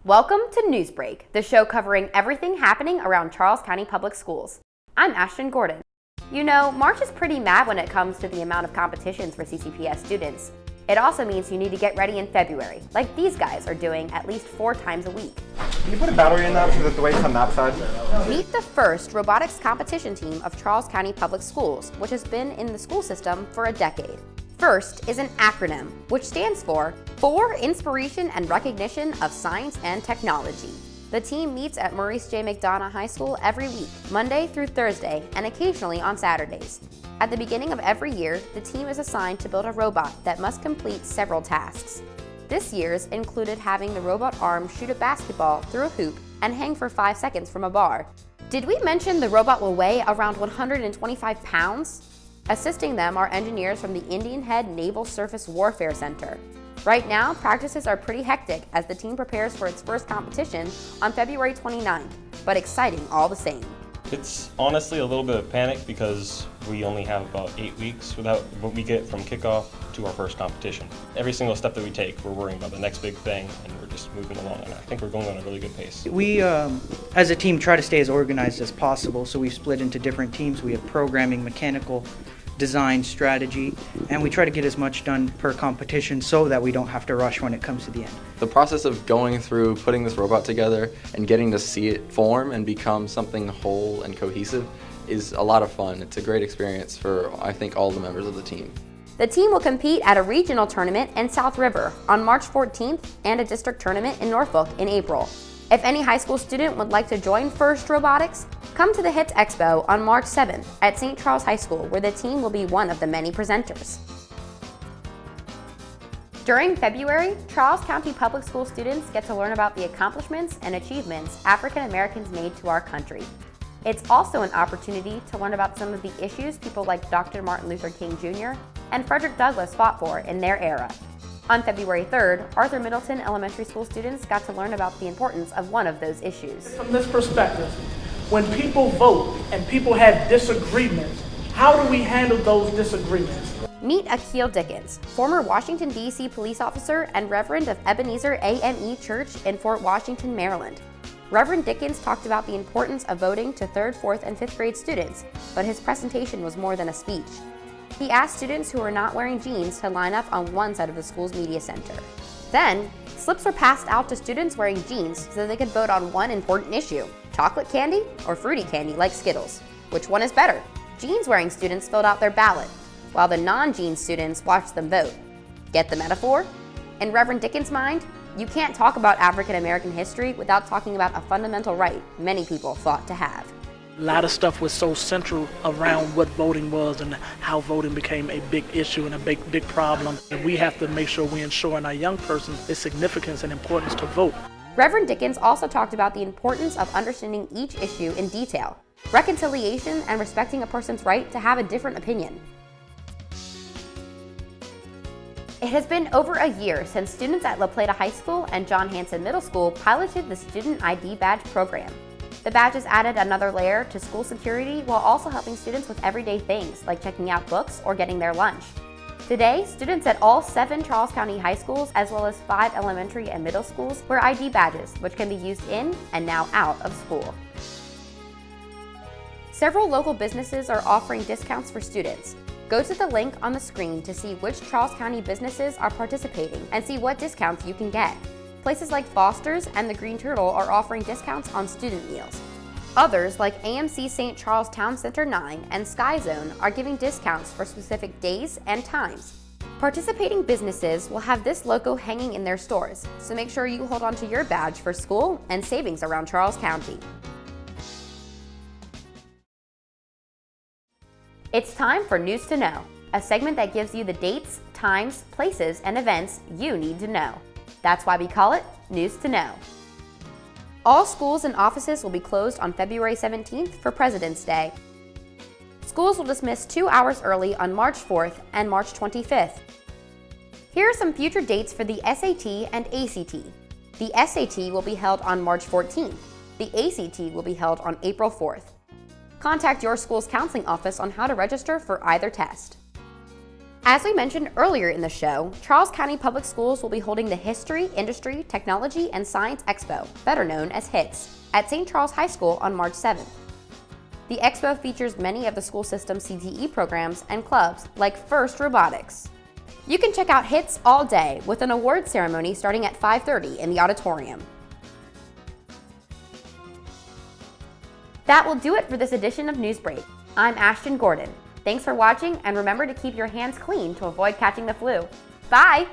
Welcome to NewsBreak, the show covering everything happening around Charles County Public Schools. I'm Ashton Gordon. You know, March is pretty mad when it comes to the amount of competitions for CCPS students. It also means you need to get ready in February, like these guys are doing at least 4 times a week. Can you put a battery in that so that the weight's on that side? Meet the first robotics competition team of Charles County Public Schools, which has been in the school system for a decade. FIRST is an acronym, which stands for Inspiration and Recognition of Science and Technology. The team meets at Maurice J. McDonough High School every week, Monday through Thursday, and occasionally on Saturdays. At the beginning of every year, the team is assigned to build a robot that must complete several tasks. This year's included having the robot arm shoot a basketball through a hoop and hang for 5 seconds from a bar. Did we mention the robot will weigh around 125 pounds? Assisting them are engineers from the Indian Head Naval Surface Warfare Center. Right now, practices are pretty hectic as the team prepares for its first competition on February 29th, but exciting all the same. It's honestly a little bit of panic because we only have about 8 weeks without what we get from kickoff to our first competition. Every single step that we take, we're worrying about the next big thing, and we're just moving along, and I think we're going on a really good pace. We, as a team, try to stay as organized as possible, so we've split into different teams. We have programming, mechanical, design, strategy, and we try to get as much done per competition so that we don't have to rush when it comes to the end. The process of going through putting this robot together and getting to see it form and become something whole and cohesive is a lot of fun. It's a great experience for, I think, all the members of the team. The team will compete at a regional tournament in South River on March 14th and a district tournament in Norfolk in April. If any high school student would like to join FIRST Robotics, come to the HITS Expo on March 7th at St. Charles High School, where the team will be one of the many presenters. During February, Charles County Public School students get to learn about the accomplishments and achievements African Americans made to our country. It's also an opportunity to learn about some of the issues people like Dr. Martin Luther King Jr. and Frederick Douglass fought for in their era. On February 3rd, Arthur Middleton Elementary School students got to learn about the importance of one of those issues. From this perspective, when people vote and people have disagreements, how do we handle those disagreements? Meet Akil Dickens, former Washington, D.C. police officer and Reverend of Ebenezer AME Church in Fort Washington, Maryland. Reverend Dickens talked about the importance of voting to 3rd, 4th, and 5th grade students, but his presentation was more than a speech. He asked students who were not wearing jeans to line up on one side of the school's media center. Then, slips were passed out to students wearing jeans so they could vote on one important issue: chocolate candy or fruity candy like Skittles. Which one is better? Jeans-wearing students filled out their ballot, while the non-jeans students watched them vote. Get the metaphor? In Reverend Dickens' mind, you can't talk about African American history without talking about a fundamental right many people fought to have. A lot of stuff was so central around what voting was and how voting became a big issue and a big problem. And we have to make sure we ensure in our young person the significance and importance to vote. Reverend Dickens also talked about the importance of understanding each issue in detail, reconciliation, and respecting a person's right to have a different opinion. It has been over a year since students at La Plata High School and John Hanson Middle School piloted the Student ID Badge program. The badges added another layer to school security while also helping students with everyday things like checking out books or getting their lunch. Today, students at all 7 Charles County high schools as well as 5 elementary and middle schools wear ID badges, which can be used in and now out of school. Several local businesses are offering discounts for students. Go to the link on the screen to see which Charles County businesses are participating and see what discounts you can get. Places like Foster's and the Green Turtle are offering discounts on student meals. Others, like AMC St. Charles Town Center 9 and Sky Zone, are giving discounts for specific days and times. Participating businesses will have this logo hanging in their stores, so make sure you hold on to your badge for school and savings around Charles County. It's time for News to Know, a segment that gives you the dates, times, places, and events you need to know. That's why we call it News to Know. All schools and offices will be closed on February 17th for President's Day. Schools will dismiss 2 hours early on March 4th and March 25th. Here are some future dates for the SAT and ACT. The SAT will be held on March 14th. The ACT will be held on April 4th. Contact your school's counseling office on how to register for either test. As we mentioned earlier in the show, Charles County Public Schools will be holding the History, Industry, Technology, and Science Expo, better known as HITS, at St. Charles High School on March 7th. The expo features many of the school system's CTE programs and clubs, like FIRST Robotics. You can check out HITS all day with an awards ceremony starting at 5:30 in the auditorium. That will do it for this edition of NewsBreak. I'm Ashton Gordon. Thanks for watching, and remember to keep your hands clean to avoid catching the flu. Bye!